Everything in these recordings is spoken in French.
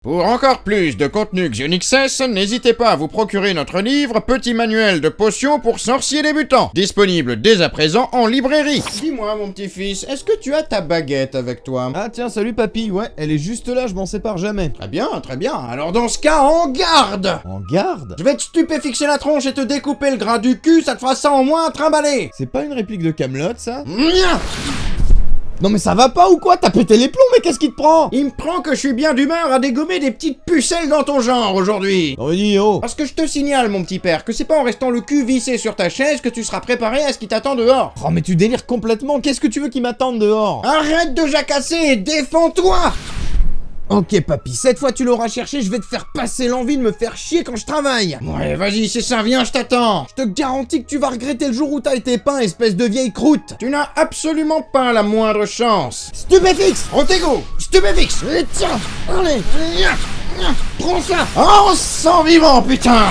Pour encore plus de contenu XNXS, n'hésitez pas à vous procurer notre livre Petit manuel de potions pour sorciers débutants, disponible dès à présent en librairie. Dis-moi mon petit-fils, est-ce que tu as ta baguette avec toi? Ah tiens, salut papy, ouais, elle est juste là, je m'en sépare jamais. Très bien, alors dans ce cas, en garde! En garde? Je vais te stupéfixer la tronche et te découper le gras du cul, ça te fera ça en moins trimballer! C'est pas une réplique de Camelot ça? Mia. Non mais ça va pas ou quoi? T'as pété les plombs, mais qu'est-ce qui te prend? Il me prend que je suis bien d'humeur à dégommer des petites pucelles dans ton genre aujourd'hui. Non mais dis oh. Parce que je te signale, mon petit père, que c'est pas en restant le cul vissé sur ta chaise que tu seras préparé à ce qui t'attend dehors. Oh mais tu délires complètement, qu'est-ce que tu veux qu'ils m'attendent dehors? Arrête de jacasser et défends-toi! Ok papy, cette fois tu l'auras cherché, je vais te faire passer l'envie de me faire chier quand je travaille. Ouais, vas-y, c'est ça, viens, je t'attends. Je te garantis que tu vas regretter le jour où t'as été peint, espèce de vieille croûte. Tu n'as absolument pas la moindre chance. Stupéfixe! Protego, stupéfixe. Et tiens, allez, prends ça! Oh, sang vivant, putain.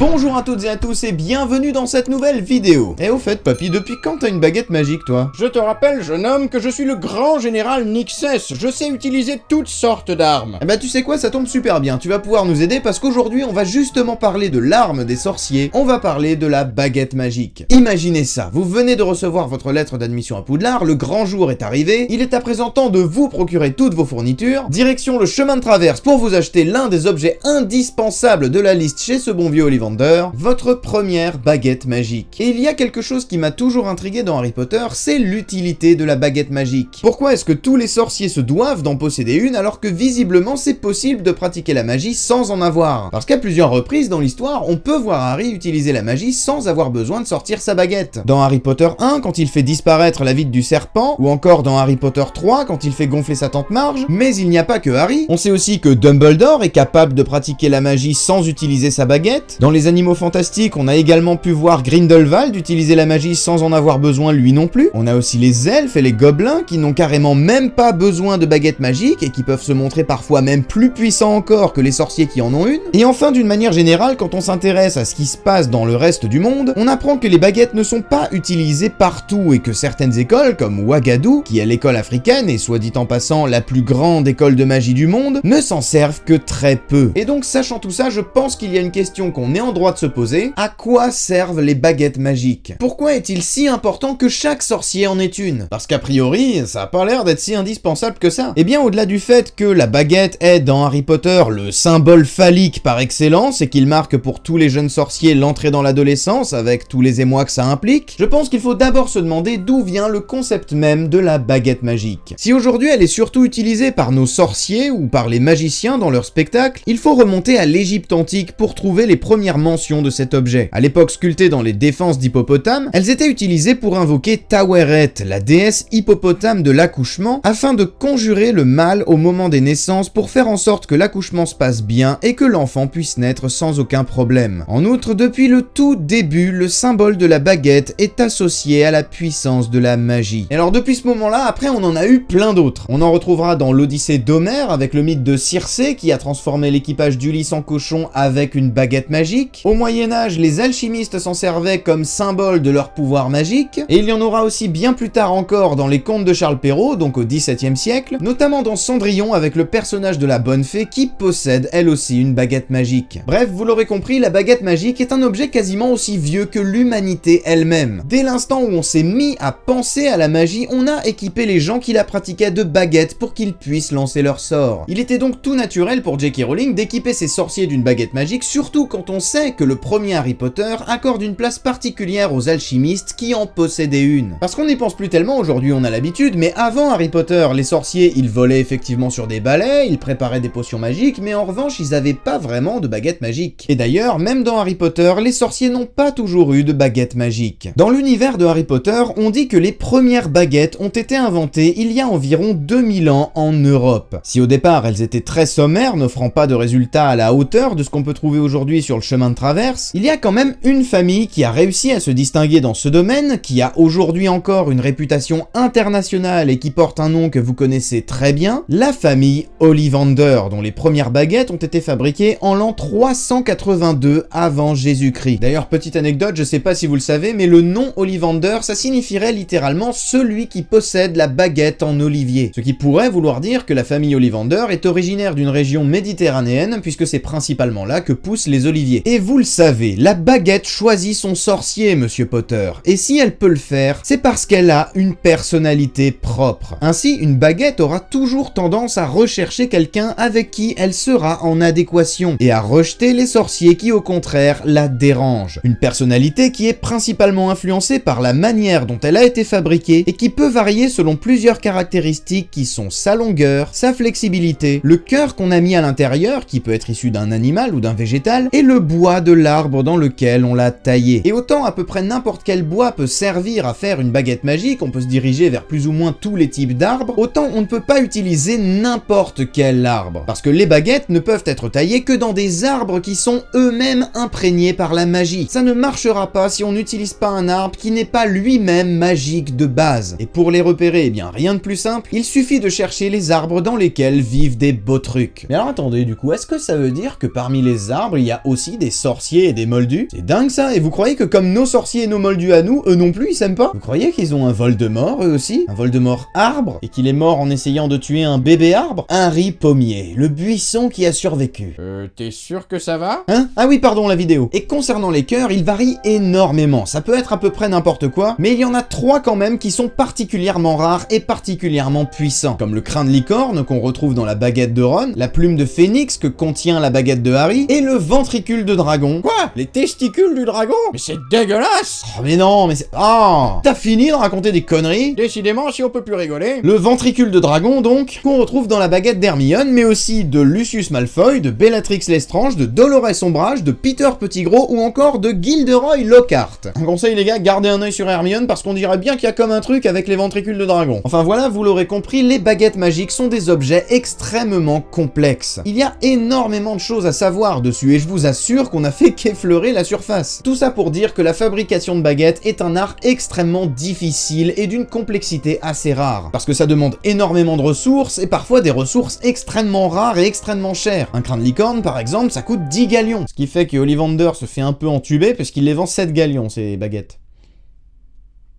Bonjour à toutes et à tous et bienvenue dans cette nouvelle vidéo. Et au fait papy, depuis quand t'as une baguette magique toi? Je te rappelle, jeune homme, que je suis le grand général Nixes. Je sais utiliser toutes sortes d'armes. Eh bah tu sais quoi, ça tombe super bien, tu vas pouvoir nous aider parce qu'aujourd'hui on va justement parler de l'arme des sorciers, on va parler de la baguette magique. Imaginez ça, vous venez de recevoir votre lettre d'admission à Poudlard, le grand jour est arrivé, il est à présent temps de vous procurer toutes vos fournitures, direction le chemin de traverse pour vous acheter l'un des objets indispensables de la liste chez ce bon vieux Ollivander, votre première baguette magique. Et il y a quelque chose qui m'a toujours intrigué dans Harry Potter, c'est l'utilité de la baguette magique. Pourquoi est-ce que tous les sorciers se doivent d'en posséder une alors que visiblement c'est possible de pratiquer la magie sans en avoir? Parce qu'à plusieurs reprises dans l'histoire, on peut voir Harry utiliser la magie sans avoir besoin de sortir sa baguette. Dans Harry Potter 1, quand il fait disparaître la vide du serpent, ou encore dans Harry Potter 3, quand il fait gonfler sa tante Marge, mais il n'y a pas que Harry. On sait aussi que Dumbledore est capable de pratiquer la magie sans utiliser sa baguette. Dans les animaux fantastiques, on a également pu voir Grindelwald utiliser la magie sans en avoir besoin lui non plus. On a aussi les elfes et les gobelins qui n'ont carrément même pas besoin de baguettes magiques et qui peuvent se montrer parfois même plus puissants encore que les sorciers qui en ont une. Et enfin, d'une manière générale, quand on s'intéresse à ce qui se passe dans le reste du monde, on apprend que les baguettes ne sont pas utilisées partout et que certaines écoles, comme Ouagadougou, qui est l'école africaine et soit dit en passant la plus grande école de magie du monde, ne s'en servent que très peu. Et donc, sachant tout ça, je pense qu'il y a une question qu'on est en droit de se poser: à quoi servent les baguettes magiques? Pourquoi est-il si important que chaque sorcier en ait une? Parce qu'a priori, ça a pas l'air d'être si indispensable que ça. Et bien au-delà du fait que la baguette est dans Harry Potter le symbole phallique par excellence et qu'il marque pour tous les jeunes sorciers l'entrée dans l'adolescence avec tous les émois que ça implique, je pense qu'il faut d'abord se demander d'où vient le concept même de la baguette magique. Si aujourd'hui elle est surtout utilisée par nos sorciers ou par les magiciens dans leurs spectacles, il faut remonter à l'Égypte antique pour trouver les premières mentions de cet objet. À l'époque sculptée dans les défenses d'Hippopotame, elles étaient utilisées pour invoquer Taweret, la déesse hippopotame de l'accouchement, afin de conjurer le mal au moment des naissances pour faire en sorte que l'accouchement se passe bien et que l'enfant puisse naître sans aucun problème. En outre, depuis le tout début, le symbole de la baguette est associé à la puissance de la magie. Et alors depuis ce moment-là, après on en a eu plein d'autres. On en retrouvera dans l'Odyssée d'Homère avec le mythe de Circé qui a transformé l'équipage d'Ulysse en cochon avec une baguette magique. Au Moyen-Âge, les alchimistes s'en servaient comme symbole de leur pouvoir magique, et il y en aura aussi bien plus tard encore dans les contes de Charles Perrault, donc au XVIIe siècle, notamment dans Cendrillon avec le personnage de la bonne fée qui possède elle aussi une baguette magique. Bref, vous l'aurez compris, la baguette magique est un objet quasiment aussi vieux que l'humanité elle-même. Dès l'instant où on s'est mis à penser à la magie, on a équipé les gens qui la pratiquaient de baguettes pour qu'ils puissent lancer leur sort. Il était donc tout naturel pour J.K. Rowling d'équiper ses sorciers d'une baguette magique, surtout quand on sait que le premier Harry Potter accorde une place particulière aux alchimistes qui en possédaient une. Parce qu'on n'y pense plus tellement, aujourd'hui on a l'habitude, mais avant Harry Potter, les sorciers ils volaient effectivement sur des balais, ils préparaient des potions magiques, mais en revanche ils avaient pas vraiment de baguette magique. Et d'ailleurs, même dans Harry Potter, les sorciers n'ont pas toujours eu de baguette magique. Dans l'univers de Harry Potter, on dit que les premières baguettes ont été inventées il y a environ 2000 ans en Europe. Si au départ elles étaient très sommaires, n'offrant pas de résultats à la hauteur de ce qu'on peut trouver aujourd'hui sur le chemin chemin de traverse, il y a quand même une famille qui a réussi à se distinguer dans ce domaine, qui a aujourd'hui encore une réputation internationale et qui porte un nom que vous connaissez très bien, la famille Ollivander, dont les premières baguettes ont été fabriquées en l'an 382 avant Jésus-Christ. D'ailleurs, petite anecdote, je sais pas si vous le savez, mais le nom Ollivander, ça signifierait littéralement celui qui possède la baguette en olivier. Ce qui pourrait vouloir dire que la famille Ollivander est originaire d'une région méditerranéenne, puisque c'est principalement là que poussent les oliviers. Et vous le savez, la baguette choisit son sorcier, Monsieur Potter. Et si elle peut le faire, c'est parce qu'elle a une personnalité propre. Ainsi, une baguette aura toujours tendance à rechercher quelqu'un avec qui elle sera en adéquation, et à rejeter les sorciers qui, au contraire, la dérangent. Une personnalité qui est principalement influencée par la manière dont elle a été fabriquée, et qui peut varier selon plusieurs caractéristiques qui sont sa longueur, sa flexibilité, le cœur qu'on a mis à l'intérieur, qui peut être issu d'un animal ou d'un végétal, et le bois de l'arbre dans lequel on l'a taillé. Et autant à peu près n'importe quel bois peut servir à faire une baguette magique, on peut se diriger vers plus ou moins tous les types d'arbres, autant on ne peut pas utiliser n'importe quel arbre. Parce que les baguettes ne peuvent être taillées que dans des arbres qui sont eux-mêmes imprégnés par la magie. Ça ne marchera pas si on n'utilise pas un arbre qui n'est pas lui-même magique de base. Et pour les repérer, eh bien rien de plus simple, il suffit de chercher les arbres dans lesquels vivent des beaux trucs. Mais alors attendez, du coup, est-ce que ça veut dire que parmi les arbres, il y a aussi des sorciers et des moldus? C'est dingue ça, et vous croyez que comme nos sorciers et nos moldus à nous, eux non plus ils s'aiment pas? Vous croyez qu'ils ont un Voldemort eux aussi? Un Voldemort arbre? Et qu'il est mort en essayant de tuer un bébé arbre? Henri Pommier, le buisson qui a survécu. T'es sûr que ça va? Hein? Ah oui, pardon, la vidéo. Et concernant les cœurs, ils varient énormément. Ça peut être à peu près n'importe quoi, mais il y en a 3 quand même qui sont particulièrement rares et particulièrement puissants. Comme le crin de licorne qu'on retrouve dans la baguette de Ron, la plume de phénix que contient la baguette de Harry, et le ventricule de dragon. Quoi? Les testicules du dragon? Mais c'est dégueulasse! Oh mais non, mais c'est... Oh! T'as fini de raconter des conneries? Décidément, si on peut plus rigoler. Le ventricule de dragon, donc, qu'on retrouve dans la baguette d'Hermione, mais aussi de Lucius Malfoy, de Bellatrix Lestrange, de Dolores Ombrage, de Peter Pettigrew ou encore de Gilderoy Lockhart. Un conseil les gars, gardez un œil sur Hermione parce qu'on dirait bien qu'il y a comme un truc avec les ventricules de dragon. Enfin voilà, vous l'aurez compris, les baguettes magiques sont des objets extrêmement complexes. Il y a énormément de choses à savoir dessus et je vous assure qu'on a fait qu'effleurer la surface. Tout ça pour dire que la fabrication de baguettes est un art extrêmement difficile et d'une complexité assez rare. Parce que ça demande énormément de ressources et parfois des ressources extrêmement rares et extrêmement chères. Un crin de licorne par exemple, ça coûte 10 galions. Ce qui fait que Ollivander se fait un peu entuber parce qu'il les vend 7 galions ces baguettes.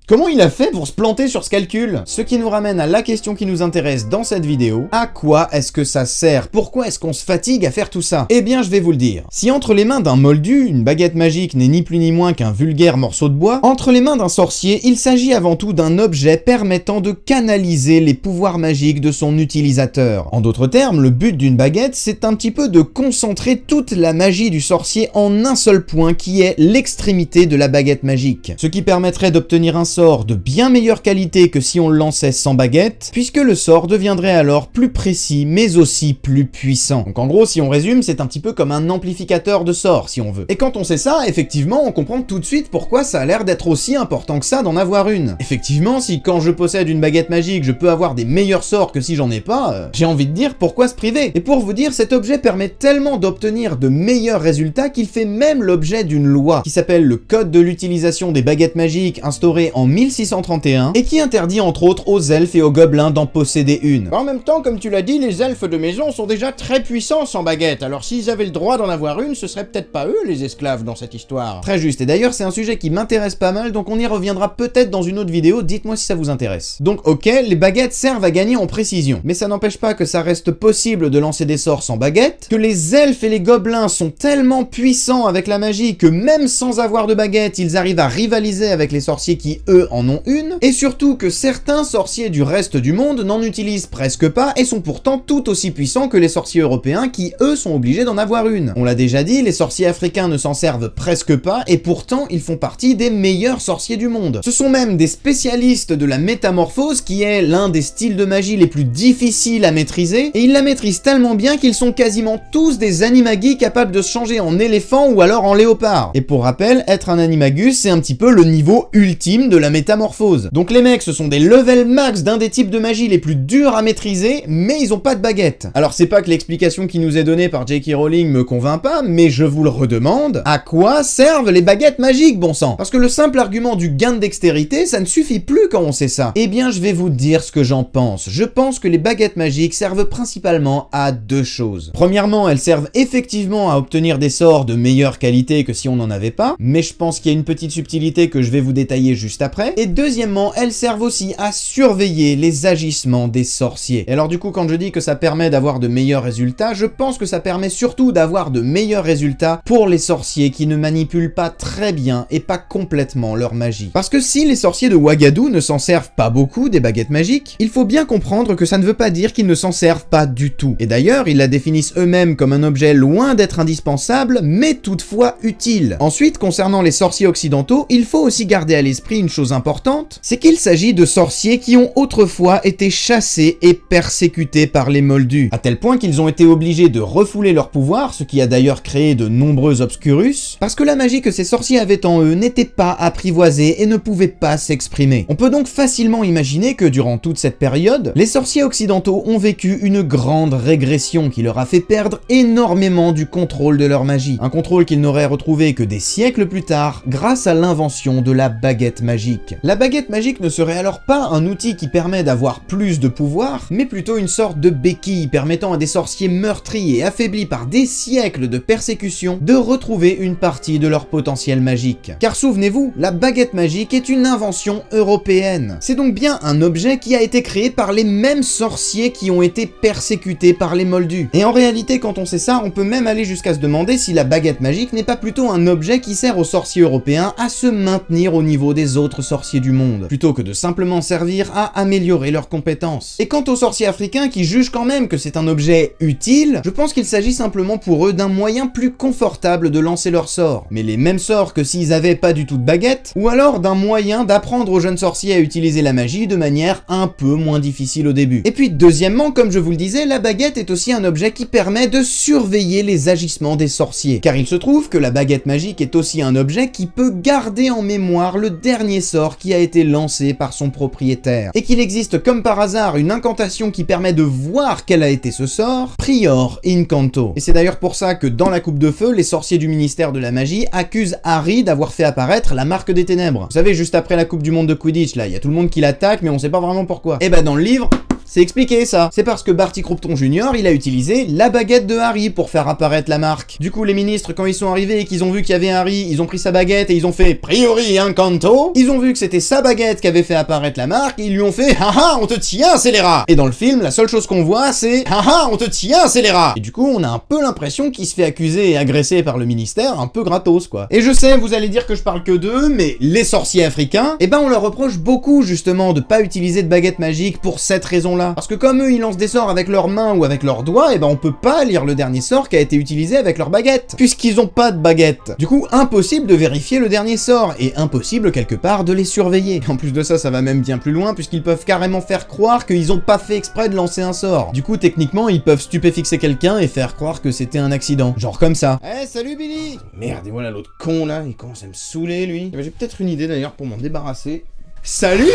Comment il a fait pour se planter sur ce calcul? Ce qui nous ramène à la question qui nous intéresse dans cette vidéo. À quoi est-ce que ça sert? Pourquoi est-ce qu'on se fatigue à faire tout ça? Eh bien, je vais vous le dire. Si entre les mains d'un moldu, une baguette magique n'est ni plus ni moins qu'un vulgaire morceau de bois, entre les mains d'un sorcier, il s'agit avant tout d'un objet permettant de canaliser les pouvoirs magiques de son utilisateur. En d'autres termes, le but d'une baguette, c'est un petit peu de concentrer toute la magie du sorcier en un seul point qui est l'extrémité de la baguette magique. Ce qui permettrait d'obtenir un sort de bien meilleure qualité que si on le lançait sans baguette, puisque le sort deviendrait alors plus précis mais aussi plus puissant. Donc en gros, si on résume, c'est un petit peu comme un amplificateur de sort si on veut. Et quand on sait ça, effectivement, on comprend tout de suite pourquoi ça a l'air d'être aussi important que ça d'en avoir une. Effectivement, si quand je possède une baguette magique, je peux avoir des meilleurs sorts que si j'en ai pas, j'ai envie de dire pourquoi se priver. Et pour vous dire, cet objet permet tellement d'obtenir de meilleurs résultats qu'il fait même l'objet d'une loi qui s'appelle le Code de l'utilisation des baguettes magiques instauré en 1631 et qui interdit entre autres aux elfes et aux gobelins d'en posséder une. En même temps, comme tu l'as dit, les elfes de maison sont déjà très puissants sans baguette, alors s'ils avaient le droit d'en avoir une, ce serait peut-être pas eux les esclaves dans cette histoire. Très juste, et d'ailleurs c'est un sujet qui m'intéresse pas mal, donc on y reviendra peut-être dans une autre vidéo, dites-moi si ça vous intéresse. Donc ok, les baguettes servent à gagner en précision, mais ça n'empêche pas que ça reste possible de lancer des sorts sans baguette, que les elfes et les gobelins sont tellement puissants avec la magie que même sans avoir de baguette, ils arrivent à rivaliser avec les sorciers qui, eux, en ont une, et surtout que certains sorciers du reste du monde n'en utilisent presque pas et sont pourtant tout aussi puissants que les sorciers européens qui, eux, sont obligés d'en avoir une. On l'a déjà dit, les sorciers africains ne s'en servent presque pas et pourtant ils font partie des meilleurs sorciers du monde. Ce sont même des spécialistes de la métamorphose qui est l'un des styles de magie les plus difficiles à maîtriser et ils la maîtrisent tellement bien qu'ils sont quasiment tous des animagis capables de se changer en éléphant ou alors en léopard. Et pour rappel, être un animagus, c'est un petit peu le niveau ultime de la métamorphose. Donc les mecs, ce sont des level max d'un des types de magie les plus durs à maîtriser, mais ils ont pas de baguette. Alors c'est pas que l'explication qui nous est donnée par J.K. Rowling me convainc pas, mais je vous le redemande, à quoi servent les baguettes magiques, bon sang? Parce que le simple argument du gain de dextérité, ça ne suffit plus quand on sait ça. Eh bien, je vais vous dire ce que j'en pense. Je pense que les baguettes magiques servent principalement à deux choses. Premièrement, elles servent effectivement à obtenir des sorts de meilleure qualité que si on n'en avait pas, mais je pense qu'il y a une petite subtilité que je vais vous détailler juste après. Et deuxièmement, elles servent aussi à surveiller les agissements des sorciers. Et alors du coup, quand je dis que ça permet d'avoir de meilleurs résultats, je pense que ça permet surtout d'avoir de meilleurs résultats pour les sorciers qui ne manipulent pas très bien et pas complètement leur magie. Parce que si les sorciers de Ouagadou ne s'en servent pas beaucoup des baguettes magiques, il faut bien comprendre que ça ne veut pas dire qu'ils ne s'en servent pas du tout. Et d'ailleurs, ils la définissent eux-mêmes comme un objet loin d'être indispensable, mais toutefois utile. Ensuite, concernant les sorciers occidentaux, il faut aussi garder à l'esprit une chose importante, c'est qu'il s'agit de sorciers qui ont autrefois été chassés et persécutés par les Moldus, à tel point qu'ils ont été obligés de refouler leur pouvoir, ce qui a d'ailleurs créé de nombreux obscurus, parce que la magie que ces sorciers avaient en eux n'était pas apprivoisée et ne pouvait pas s'exprimer. On peut donc facilement imaginer que durant toute cette période, les sorciers occidentaux ont vécu une grande régression qui leur a fait perdre énormément du contrôle de leur magie. Un contrôle qu'ils n'auraient retrouvé que des siècles plus tard grâce à l'invention de la baguette magique. La baguette magique ne serait alors pas un outil qui permet d'avoir plus de pouvoir, mais plutôt une sorte de béquille permettant à des sorciers meurtris et affaiblis par des siècles de persécution de retrouver une partie de leur potentiel magique. Car souvenez-vous, la baguette magique est une invention européenne. C'est donc bien un objet qui a été créé par les mêmes sorciers qui ont été persécutés par les Moldus. Et en réalité, quand on sait ça, on peut même aller jusqu'à se demander si la baguette magique n'est pas plutôt un objet qui sert aux sorciers européens à se maintenir au niveau des autres sorciers du monde, plutôt que de simplement servir à améliorer leurs compétences. Et quant aux sorciers africains qui jugent quand même que c'est un objet utile, je pense qu'il s'agit simplement pour eux d'un moyen plus confortable de lancer leurs sorts. Mais les mêmes sorts que s'ils avaient pas du tout de baguette, ou alors d'un moyen d'apprendre aux jeunes sorciers à utiliser la magie de manière un peu moins difficile au début. Et puis deuxièmement, comme je vous le disais, la baguette est aussi un objet qui permet de surveiller les agissements des sorciers. Car il se trouve que la baguette magique est aussi un objet qui peut garder en mémoire le dernier sort qui a été lancé par son propriétaire. Et qu'il existe comme par hasard une incantation qui permet de voir quel a été ce sort, Prior Incanto. Et c'est d'ailleurs pour ça que dans la coupe de feu, les sorciers du ministère de la magie accusent Harry d'avoir fait apparaître la marque des ténèbres. Vous savez, juste après la coupe du monde de Quidditch, là, il y a tout le monde qui l'attaque, mais on sait pas vraiment pourquoi. Et bah dans le livre, c'est expliqué ça. C'est parce que Barty Croupton Jr. il a utilisé la baguette de Harry pour faire apparaître la marque. Du coup, les ministres, quand ils sont arrivés et qu'ils ont vu qu'il y avait Harry, ils ont pris sa baguette et ils ont fait Priori Incanto. Ils ont vu que c'était sa baguette qui avait fait apparaître la marque, ils lui ont fait haha, on te tient, scélérat. Et dans le film, la seule chose qu'on voit, c'est haha, on te tient, scélérat. Et du coup, on a un peu l'impression qu'il se fait accuser et agresser par le ministère un peu gratos, quoi. Et je sais, vous allez dire que je parle que d'eux, mais les sorciers africains, eh ben on leur reproche beaucoup justement de pas utiliser de baguette magique pour cette raison-là. Parce que comme eux ils lancent des sorts avec leurs mains ou avec leurs doigts, et ben on peut pas lire le dernier sort qui a été utilisé avec leur baguette, puisqu'ils ont pas de baguette. Du coup, impossible de vérifier le dernier sort, et impossible quelque part de les surveiller. En plus de ça, ça va même bien plus loin, puisqu'ils peuvent carrément faire croire qu'ils ont pas fait exprès de lancer un sort. Du coup, techniquement, ils peuvent stupéfixer quelqu'un et faire croire que c'était un accident. Genre comme ça. Eh, salut Billy! Merde, et voilà l'autre con là, il commence à me saouler lui. J'ai peut-être une idée d'ailleurs pour m'en débarrasser. Salut!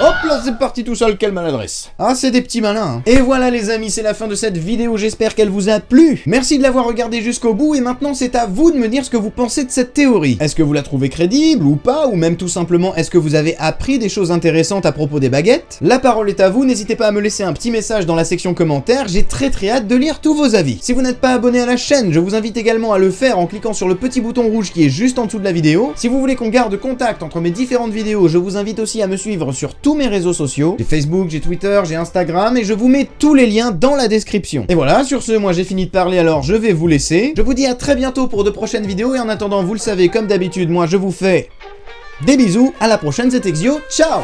Hop là, c'est parti tout seul, quelle maladresse. Ah, c'est des petits malins, hein. Et voilà les amis, c'est la fin de cette vidéo, j'espère qu'elle vous a plu. Merci de l'avoir regardé jusqu'au bout, et maintenant c'est à vous de me dire ce que vous pensez de cette théorie. Est-ce que vous la trouvez crédible ou pas, ou même tout simplement, est-ce que vous avez appris des choses intéressantes à propos des baguettes? La parole est à vous, n'hésitez pas à me laisser un petit message dans la section commentaires, j'ai très hâte de lire tous vos avis. Si vous n'êtes pas abonné à la chaîne, je vous invite également à le faire en cliquant sur le petit bouton rouge qui est juste en dessous de la vidéo. Si vous voulez qu'on garde contact entre mes différentes vidéos, je vous invite aussi à me suivre sur tous mes réseaux sociaux. J'ai Facebook, j'ai Twitter, j'ai Instagram et je vous mets tous les liens dans la description. Et voilà, sur ce, moi j'ai fini de parler, alors je vais vous laisser. Je vous dis à très bientôt pour de prochaines vidéos et en attendant, vous le savez, comme d'habitude, moi je vous fais des bisous. À la prochaine, c'était Xio. Ciao!